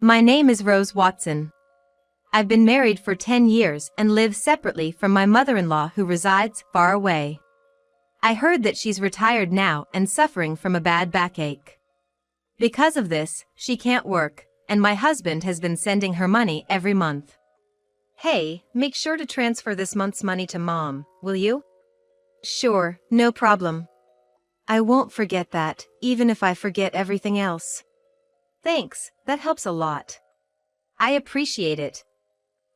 My name is Rose Watson. I've been married for 10 years and live separately from my mother-in-law who resides far away. I heard that she's retired now and suffering from a bad backache. Because of this, she can't work, and my husband has been sending her money every month. Hey, make sure to transfer this month's money to Mom, will you? Sure, no problem. I won't forget that, even if I forget everything else. Thanks, that helps a lot. I appreciate it.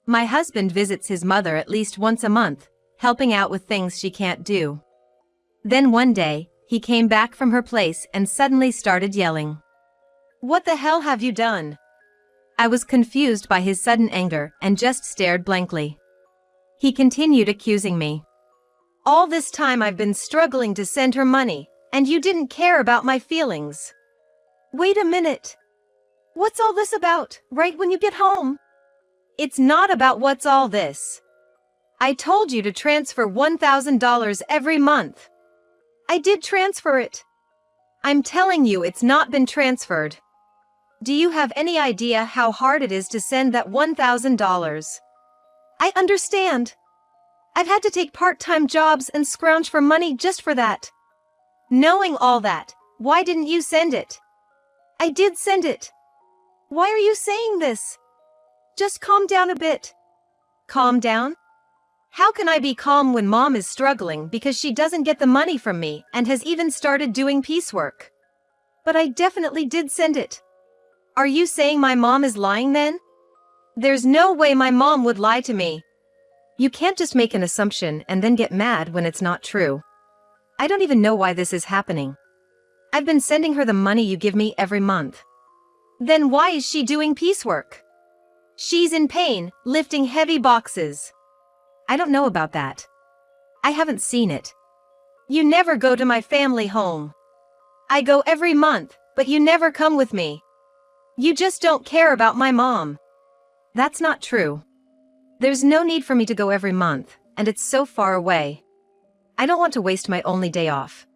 My husband visits his mother at least once a month, helping out with things she can't do. Then one day, he came back from her place and suddenly started yelling. What the hell have you done? I was confused by his sudden anger and just stared blankly. He continued accusing me. All this time I've been struggling to send her money, and you didn't care about my feelings. Wait a minute. What's all this about, right when you get home? It's not about what's all this. I told you to transfer $1,000 every month. I did transfer it. I'm telling you it's not been transferred. Do you have any idea how hard it is to send that $1,000? I understand. I've had to take part-time jobs and scrounge for money just for that. Knowing all that, why didn't you send it? I did send it. Why are you saying this? Just calm down a bit. Calm down? How can I be calm when Mom is struggling because she doesn't get the money from me and has even started doing piecework? But I definitely did send it. Are you saying my mom is lying then? There's no way my mom would lie to me. You can't just make an assumption and then get mad when it's not true. I don't even know why this is happening. I've been sending her the money you give me every month. Then why is she doing piecework? She's in pain, lifting heavy boxes. I don't know about that. I haven't seen it. You never go to my family home. I go every month, but you never come with me. You just don't care about my mom. That's not true. There's no need for me to go every month, and it's so far away. I don't want to waste my only day off.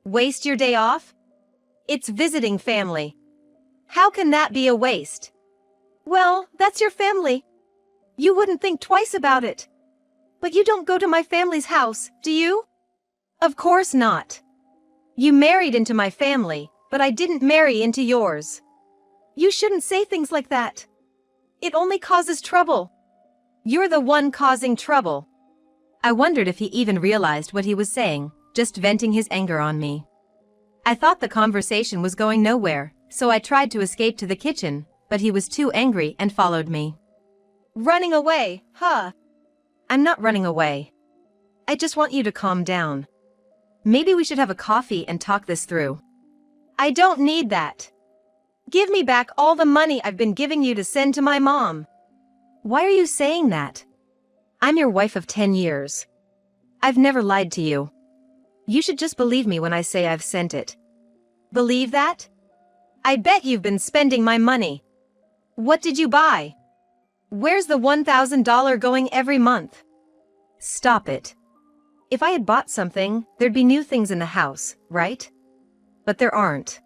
Waste your day off? It's visiting family. How can that be a waste? Well, that's your family. You wouldn't think twice about it. But you don't go to my family's house, do you? Of course not. You married into my family, but I didn't marry into yours. You shouldn't say things like that. It only causes trouble. You're the one causing trouble. I wondered if he even realized what he was saying, just venting his anger on me. I thought the conversation was going nowhere, so I tried to escape to the kitchen, but he was too angry and followed me. Running away, huh? I'm not running away. I just want you to calm down. Maybe we should have a coffee and talk this through. I don't need that. Give me back all the money I've been giving you to send to my mom. Why are you saying that? I'm your wife of 10 years. I've never lied to you. You should just believe me when I say I've sent it. Believe that? I bet you've been spending my money. What did you buy? Where's the $1,000 going every month? Stop it. If I had bought something, there'd be new things in the house, right? But there aren't.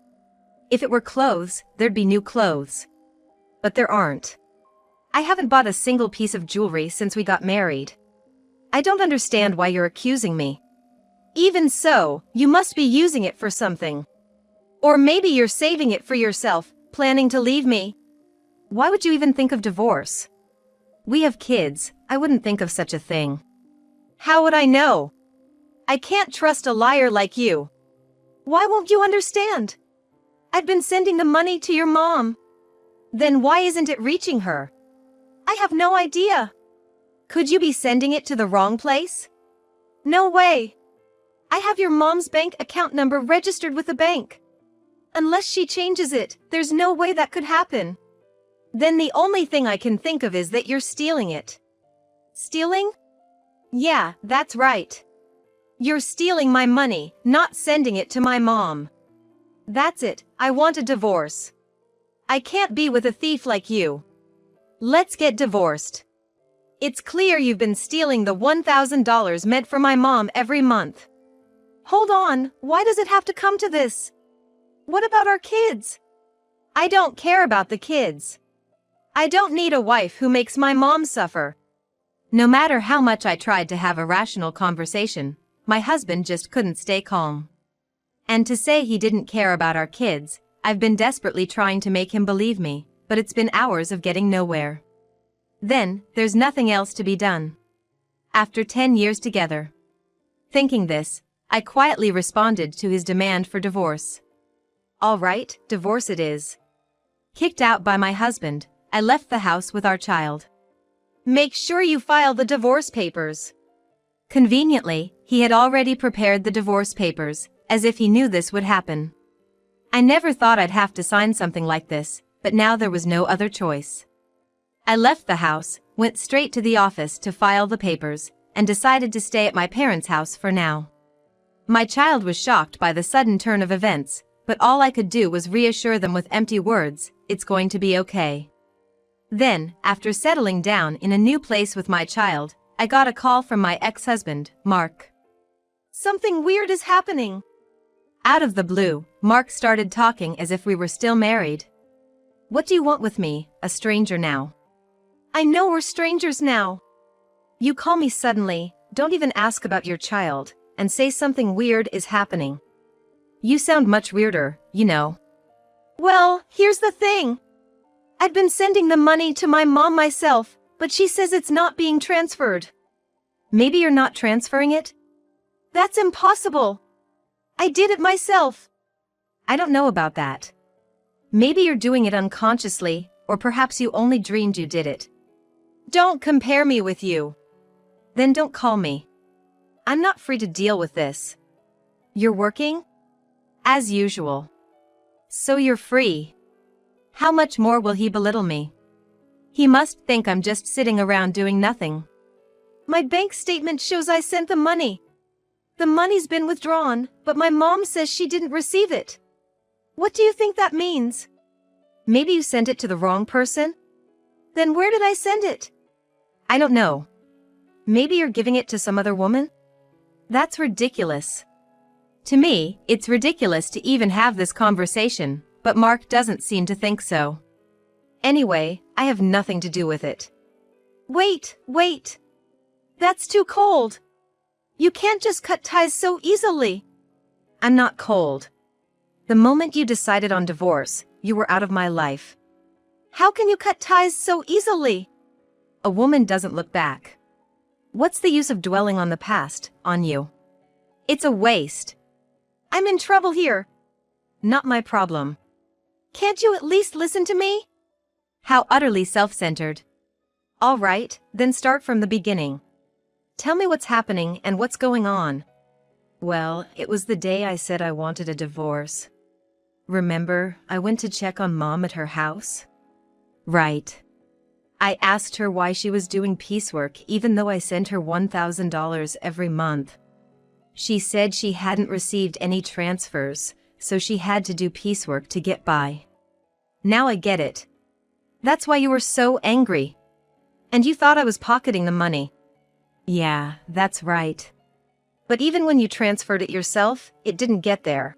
If it were clothes, there'd be new clothes. But there aren't. I haven't bought a single piece of jewelry since we got married. I don't understand why you're accusing me. Even so, you must be using it for something. Or maybe you're saving it for yourself, planning to leave me. Why would you even think of divorce? We have kids, I wouldn't think of such a thing. How would I know? I can't trust a liar like you. Why won't you understand? I've been sending the money to your mom. Then why isn't it reaching her? I have no idea. Could you be sending it to the wrong place? No way. I have your mom's bank account number registered with the bank. Unless she changes it, there's no way that could happen. Then the only thing I can think of is that you're stealing it. Stealing? Yeah, that's right. You're stealing my money, not sending it to my mom. That's it, I want a divorce. I can't be with a thief like you. Let's get divorced. It's clear you've been stealing the $1,000 meant for my mom every month. Hold on, why does it have to come to this? What about our kids? I don't care about the kids. I don't need a wife who makes my mom suffer. No matter how much I tried to have a rational conversation, my husband just couldn't stay calm. And to say he didn't care about our kids, I've been desperately trying to make him believe me, but it's been hours of getting nowhere. Then, there's nothing else to be done. After 10 years together. Thinking this, I quietly responded to his demand for divorce. All right, divorce it is. Kicked out by my husband, I left the house with our child. Make sure you file the divorce papers. Conveniently, he had already prepared the divorce papers, as if he knew this would happen. I never thought I'd have to sign something like this, but now there was no other choice. I left the house, went straight to the office to file the papers, and decided to stay at my parents' house for now. My child was shocked by the sudden turn of events, but all I could do was reassure them with empty words, "It's going to be okay." Then, after settling down in a new place with my child, I got a call from my ex-husband, Mark. Something weird is happening. Out of the blue, Mark started talking as if we were still married. What do you want with me, a stranger now? I know we're strangers now. You call me suddenly, don't even ask about your child, and say something weird is happening. You sound much weirder, you know. Well, here's the thing. I'd been sending the money to my mom myself, but she says it's not being transferred. Maybe you're not transferring it? That's impossible. I did it myself. I don't know about that. Maybe you're doing it unconsciously, or perhaps you only dreamed you did it. Don't compare me with you. Then don't call me. I'm not free to deal with this. You're working? As usual. So you're free. How much more will he belittle me? He must think I'm just sitting around doing nothing. My bank statement shows I sent the money. The money's been withdrawn, but my mom says she didn't receive it. What do you think that means? Maybe you sent it to the wrong person? Then where did I send it? I don't know. Maybe you're giving it to some other woman? That's ridiculous. To me, it's ridiculous to even have this conversation, but Mark doesn't seem to think so. Anyway, I have nothing to do with it. Wait. That's too cold. You can't just cut ties so easily. I'm not cold. The moment you decided on divorce, you were out of my life. How can you cut ties so easily? A woman doesn't look back. What's the use of dwelling on the past, on you? It's a waste. I'm in trouble here. Not my problem. Can't you at least listen to me? How utterly self-centered. All right, then start from the beginning. Tell me what's happening and what's going on. Well, it was the day I said I wanted a divorce. Remember, I went to check on Mom at her house? Right. I asked her why she was doing piecework even though I sent her $1,000 every month. She said she hadn't received any transfers, so she had to do piecework to get by. Now I get it. That's why you were so angry. And you thought I was pocketing the money. Yeah, that's right. But even when you transferred it yourself, it didn't get there.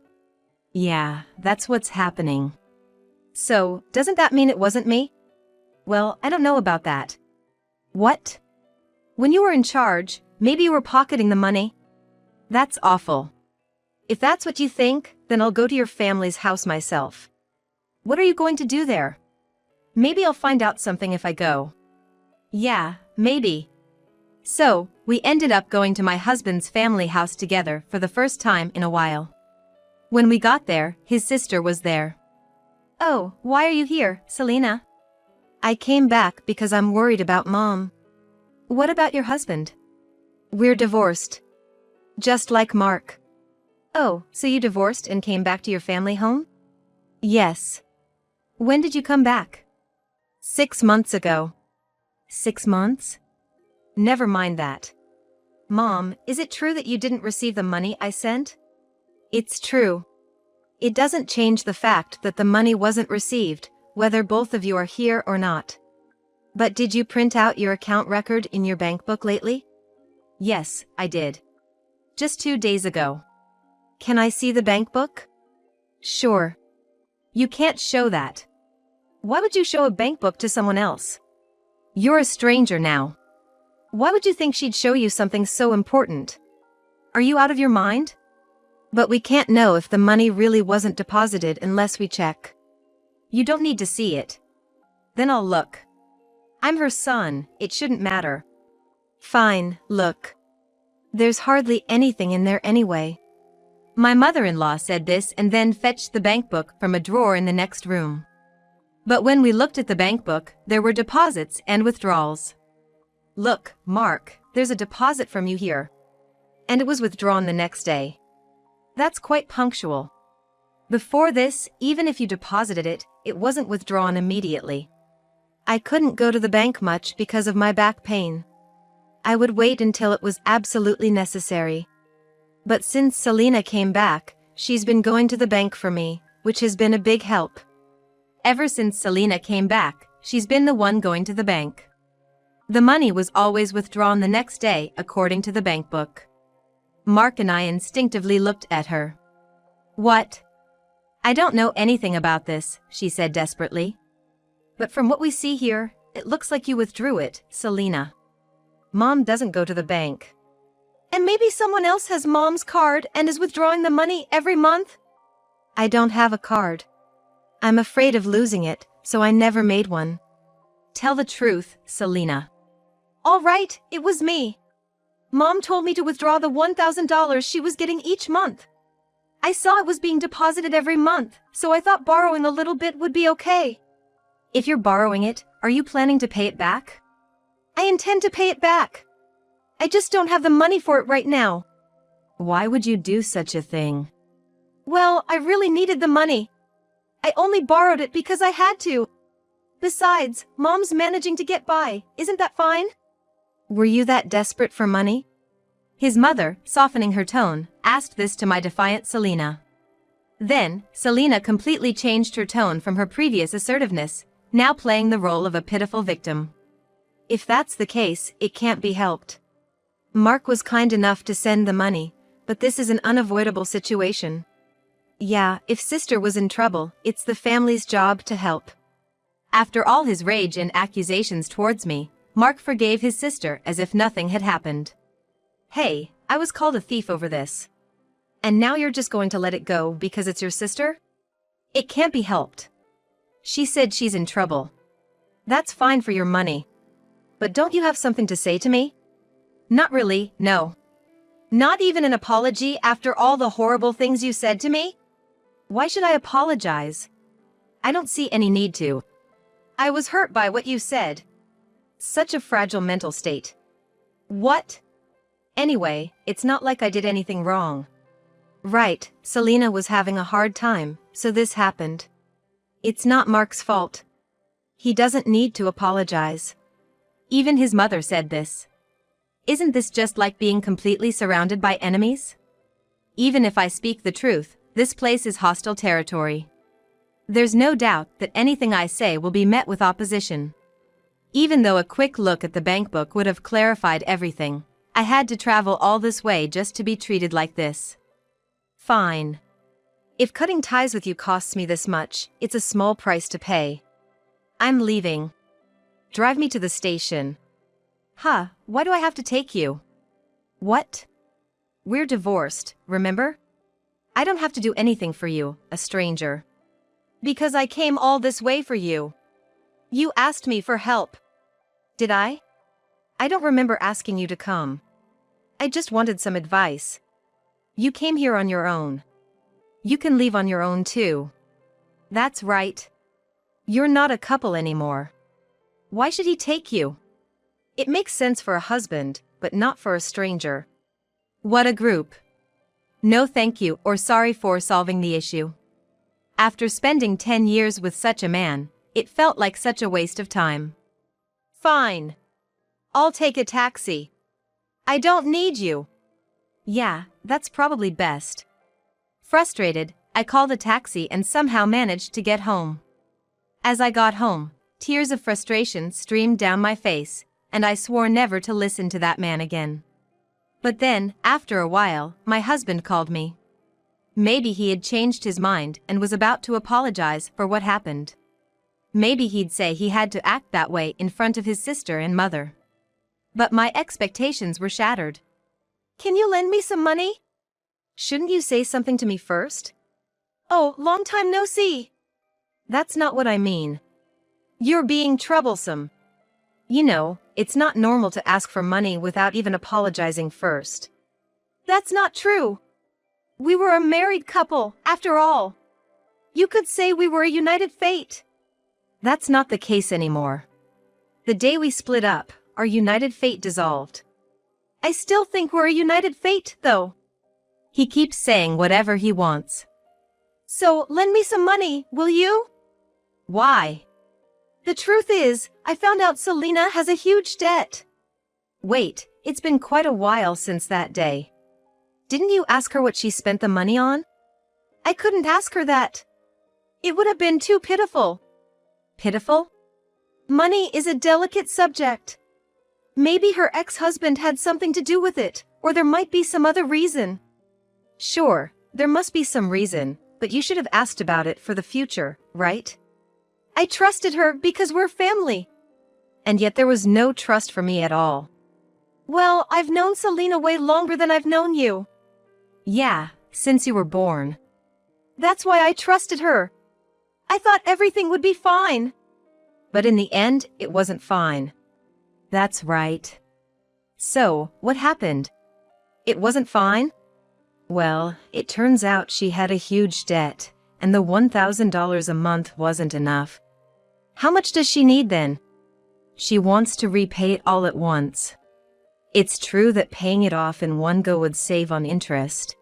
Yeah, that's what's happening. So, doesn't that mean it wasn't me? Well, I don't know about that. What? When you were in charge, maybe you were pocketing the money? That's awful. If that's what you think, then I'll go to your family's house myself. What are you going to do there? Maybe I'll find out something if I go. Yeah, maybe. So, we ended up going to my husband's family house together for the first time in a while. When we got there, his sister was there. Oh, why are you here, Selena? I came back because I'm worried about Mom. What about your husband? We're divorced. Just like Mark. Oh, so you divorced and came back to your family home? Yes. When did you come back? 6 months ago. 6 months? Never mind that. Mom, is it true that you didn't receive the money I sent? It's true. It doesn't change the fact that the money wasn't received, whether both of you are here or not. But did you print out your account record in your bank book lately? Yes, I did. Just 2 days ago. Can I see the bank book? Sure. You can't show that. Why would you show a bank book to someone else? You're a stranger now. Why would you think she'd show you something so important? Are you out of your mind? But we can't know if the money really wasn't deposited unless we check. You don't need to see it. Then I'll look. I'm her son, it shouldn't matter. Fine, look. There's hardly anything in there anyway. My mother-in-law said this and then fetched the bank book from a drawer in the next room. But when we looked at the bank book, there were deposits and withdrawals. Look, Mark, there's a deposit from you here. And it was withdrawn the next day. That's quite punctual. Before this, even if you deposited it, it wasn't withdrawn immediately. I couldn't go to the bank much because of my back pain. I would wait until it was absolutely necessary. But since Selena came back, she's been going to the bank for me, which has been a big help. Ever since Selena came back, she's been the one going to the bank. The money was always withdrawn the next day according to the bank book. Mark and I instinctively looked at her. What? I don't know anything about this, she said desperately. But from what we see here, it looks like you withdrew it, Selena. Mom doesn't go to the bank. And maybe someone else has Mom's card and is withdrawing the money every month? I don't have a card. I'm afraid of losing it, so I never made one. Tell the truth, Selena. All right, it was me. Mom told me to withdraw the $1,000 she was getting each month. I saw it was being deposited every month, so I thought borrowing a little bit would be okay. If you're borrowing it, are you planning to pay it back? I intend to pay it back. I just don't have the money for it right now. Why would you do such a thing? Well, I really needed the money. I only borrowed it because I had to. Besides, Mom's managing to get by, isn't that fine? Were you that desperate for money? His mother, softening her tone, asked this to my defiant Selena. Then, Selena completely changed her tone from her previous assertiveness, now playing the role of a pitiful victim. If that's the case, it can't be helped. Mark was kind enough to send the money, but this is an unavoidable situation. Yeah, if sister was in trouble, it's the family's job to help. After all his rage and accusations towards me, Mark forgave his sister as if nothing had happened. Hey, I was called a thief over this. And now you're just going to let it go because it's your sister? It can't be helped. She said she's in trouble. That's fine for your money. But don't you have something to say to me? Not really, no. Not even an apology after all the horrible things you said to me? Why should I apologize? I don't see any need to. I was hurt by what you said. Such a fragile mental state. What? Anyway, it's not like I did anything wrong. Right, Selena was having a hard time, so this happened. It's not Mark's fault. He doesn't need to apologize. Even his mother said this. Isn't this just like being completely surrounded by enemies? Even if I speak the truth, this place is hostile territory. There's no doubt that anything I say will be met with opposition. Even though a quick look at the bank book would have clarified everything, I had to travel all this way just to be treated like this. Fine. If cutting ties with you costs me this much, it's a small price to pay. I'm leaving. Drive me to the station. Huh, why do I have to take you? What? We're divorced, remember? I don't have to do anything for you, a stranger. Because I came all this way for you. You asked me for help. Did I? I don't remember asking you to come. I just wanted some advice. You came here on your own. You can leave on your own too. That's right. You're not a couple anymore. Why should he take you? It makes sense for a husband, but not for a stranger. What a group. No thank you or sorry for solving the issue. After spending 10 years with such a man, it felt like such a waste of time. Fine. I'll take a taxi. I don't need you. Yeah, that's probably best. Frustrated, I called a taxi and somehow managed to get home. As I got home, tears of frustration streamed down my face, and I swore never to listen to that man again. But then, after a while, my husband called me. Maybe he had changed his mind and was about to apologize for what happened. Maybe he'd say he had to act that way in front of his sister and mother. But my expectations were shattered. Can you lend me some money? Shouldn't you say something to me first? Oh, long time no see. That's not what I mean. You're being troublesome. You know, it's not normal to ask for money without even apologizing first. That's not true. We were a married couple, after all. You could say we were a united fate. That's not the case anymore. The day we split up, our united fate dissolved. I still think we're a united fate, though. He keeps saying whatever he wants. So, lend me some money, will you? Why? The truth is, I found out Selena has a huge debt. Wait, it's been quite a while since that day. Didn't you ask her what she spent the money on? I couldn't ask her that. It would have been too pitiful. Pitiful? Money is a delicate subject. Maybe her ex-husband had something to do with it, or there might be some other reason. Sure, there must be some reason, but you should have asked about it for the future, right? I trusted her because we're family. And yet there was no trust for me at all. Well, I've known Selena way longer than I've known you. Yeah, since you were born. That's why I trusted her. I thought everything would be fine. But in the end, it wasn't fine. That's right. So, what happened? It wasn't fine? Well, it turns out she had a huge debt, and the $1,000 a month wasn't enough. How much does she need then? She wants to repay it all at once. It's true that paying it off in one go would save on interest.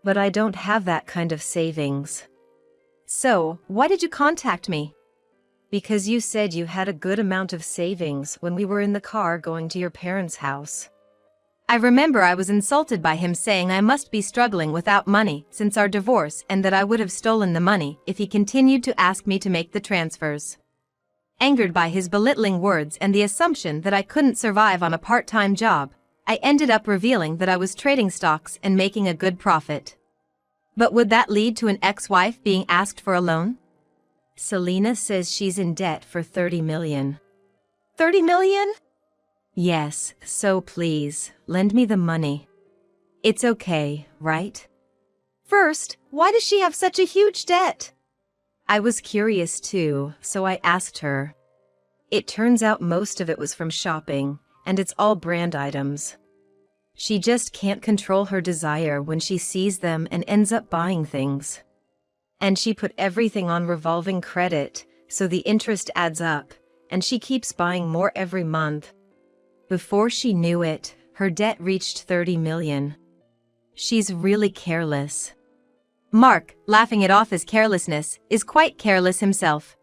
But I don't have that kind of savings. So, why did you contact me? Because you said you had a good amount of savings when we were in the car going to your parents' house. I remember I was insulted by him saying I must be struggling without money since our divorce and that I would have stolen the money if he continued to ask me to make the transfers. Angered by his belittling words and the assumption that I couldn't survive on a part-time job, I ended up revealing that I was trading stocks and making a good profit. But would that lead to an ex-wife being asked for a loan? Selena says she's in debt for $30 million. $30 million? Yes, so please, lend me the money. It's okay, right? First, why does she have such a huge debt? I was curious too, so I asked her. It turns out most of it was from shopping, and it's all brand items. She just can't control her desire when she sees them and ends up buying things. And she put everything on revolving credit, so the interest adds up, and she keeps buying more every month. Before she knew it, her debt reached $30 million. She's really careless. Mark, laughing it off as carelessness, is quite careless himself.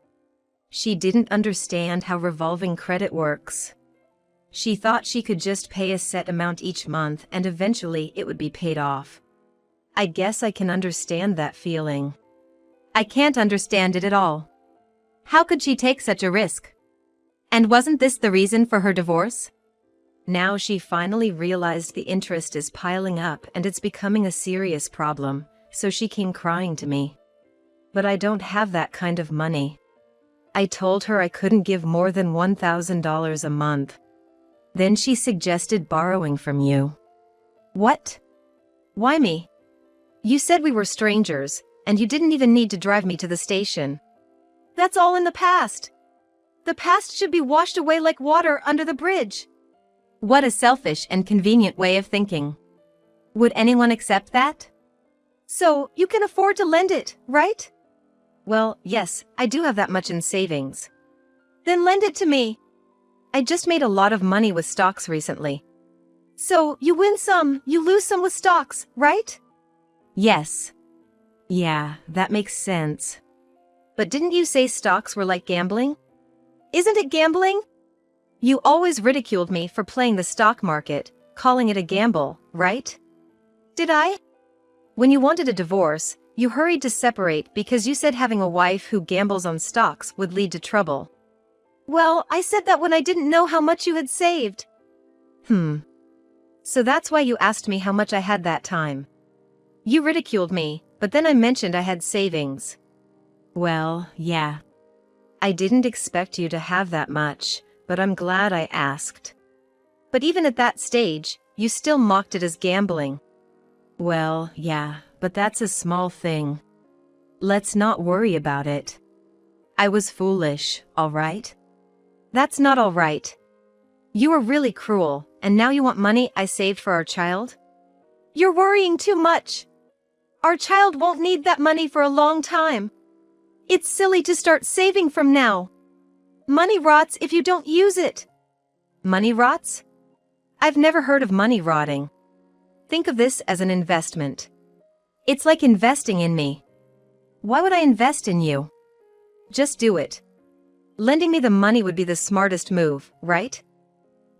She didn't understand how revolving credit works. She thought she could just pay a set amount each month and eventually it would be paid off. I guess I can understand that feeling. I can't understand it at all. How could she take such a risk? And wasn't this the reason for her divorce? Now she finally realized the interest is piling up and it's becoming a serious problem, so she came crying to me. But I don't have that kind of money. I told her I couldn't give more than $1,000 a month. Then she suggested borrowing from you. What? Why me? You said we were strangers, and you didn't even need to drive me to the station. That's all in the past. The past should be washed away like water under the bridge. What a selfish and convenient way of thinking. Would anyone accept that? So, you can afford to lend it, right? Well, yes, I do have that much in savings. Then lend it to me. I just made a lot of money with stocks recently. So, you win some, you lose some with stocks, right? Yes. Yeah, that makes sense. But didn't you say stocks were like gambling? Isn't it gambling? You always ridiculed me for playing the stock market, calling it a gamble, right? Did I? When you wanted a divorce, you hurried to separate because you said having a wife who gambles on stocks would lead to trouble. Well, I said that when I didn't know how much you had saved. So that's why you asked me how much I had that time. You ridiculed me, but then I mentioned I had savings. Well, yeah. I didn't expect you to have that much, but I'm glad I asked. But even at that stage, you still mocked it as gambling. Well, yeah, but that's a small thing. Let's not worry about it. I was foolish, all right? That's not all right. You were really cruel, and now you want money I saved for our child? You're worrying too much. Our child won't need that money for a long time. It's silly to start saving from now. Money rots if you don't use it. Money rots? I've never heard of money rotting. Think of this as an investment. It's like investing in me. Why would I invest in you? Just do it. Lending me the money would be the smartest move, right?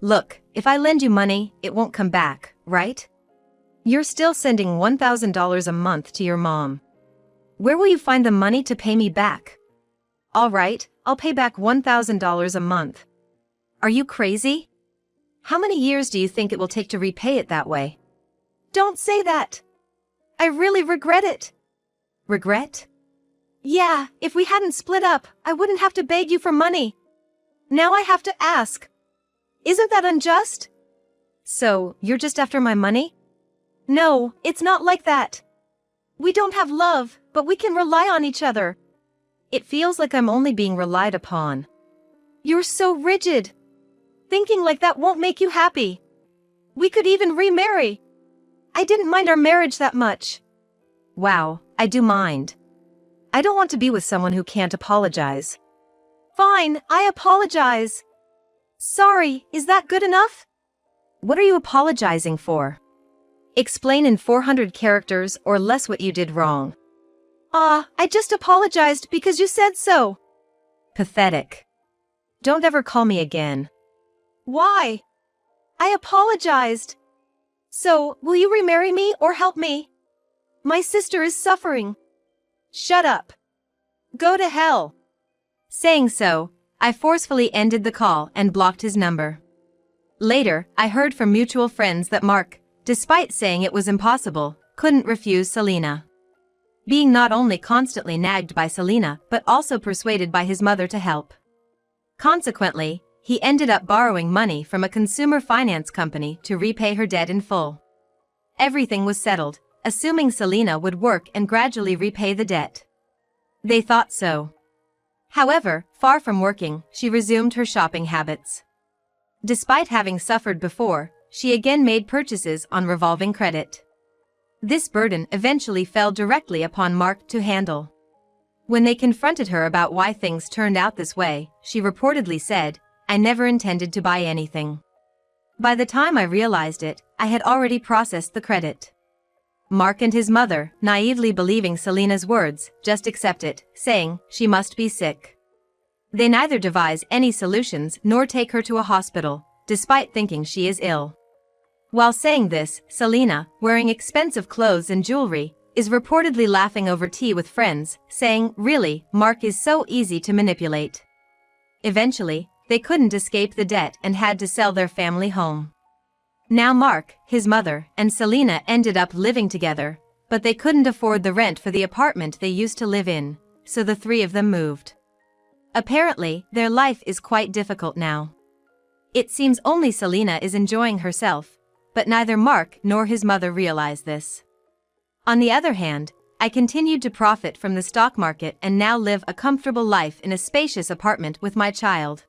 Look, if I lend you money, it won't come back, right? You're still sending $1,000 a month to your mom. Where will you find the money to pay me back? All right, I'll pay back $1,000 a month. Are you crazy? How many years do you think it will take to repay it that way? Don't say that. I really regret it. Regret? Yeah, if we hadn't split up, I wouldn't have to beg you for money. Now I have to ask. Isn't that unjust? So, you're just after my money? No, it's not like that. We don't have love, but we can rely on each other. It feels like I'm only being relied upon. You're so rigid. Thinking like that won't make you happy. We could even remarry. I didn't mind our marriage that much. Wow, I do mind. I don't want to be with someone who can't apologize. Fine, I apologize. Sorry, is that good enough? What are you apologizing for? Explain in 400 characters or less what you did wrong. I just apologized because you said so. Pathetic. Don't ever call me again. Why? I apologized. So, will you remarry me or help me? My sister is suffering. Shut up. Go to hell. Saying so, I forcefully ended the call and blocked his number. Later, I heard from mutual friends that Mark, despite saying it was impossible, couldn't refuse Selena. Being not only constantly nagged by Selena but also persuaded by his mother to help. Consequently, he ended up borrowing money from a consumer finance company to repay her debt in full. Everything was settled, assuming Selena would work and gradually repay the debt. They thought so. However, far from working, she resumed her shopping habits. Despite having suffered before, she again made purchases on revolving credit. This burden eventually fell directly upon Mark to handle. When they confronted her about why things turned out this way, she reportedly said, "I never intended to buy anything. By the time I realized it, I had already processed the credit." Mark and his mother, naively believing Selena's words, just accept it, saying she must be sick. They neither devise any solutions nor take her to a hospital, despite thinking she is ill. While saying this, Selena, wearing expensive clothes and jewelry, is reportedly laughing over tea with friends, saying, "Really, Mark is so easy to manipulate." Eventually, they couldn't escape the debt and had to sell their family home. Now Mark, his mother, and Selena ended up living together, but they couldn't afford the rent for the apartment they used to live in, so the three of them moved. Apparently, their life is quite difficult now. It seems only Selena is enjoying herself, but neither Mark nor his mother realize this. On the other hand, I continued to profit from the stock market and now live a comfortable life in a spacious apartment with my child.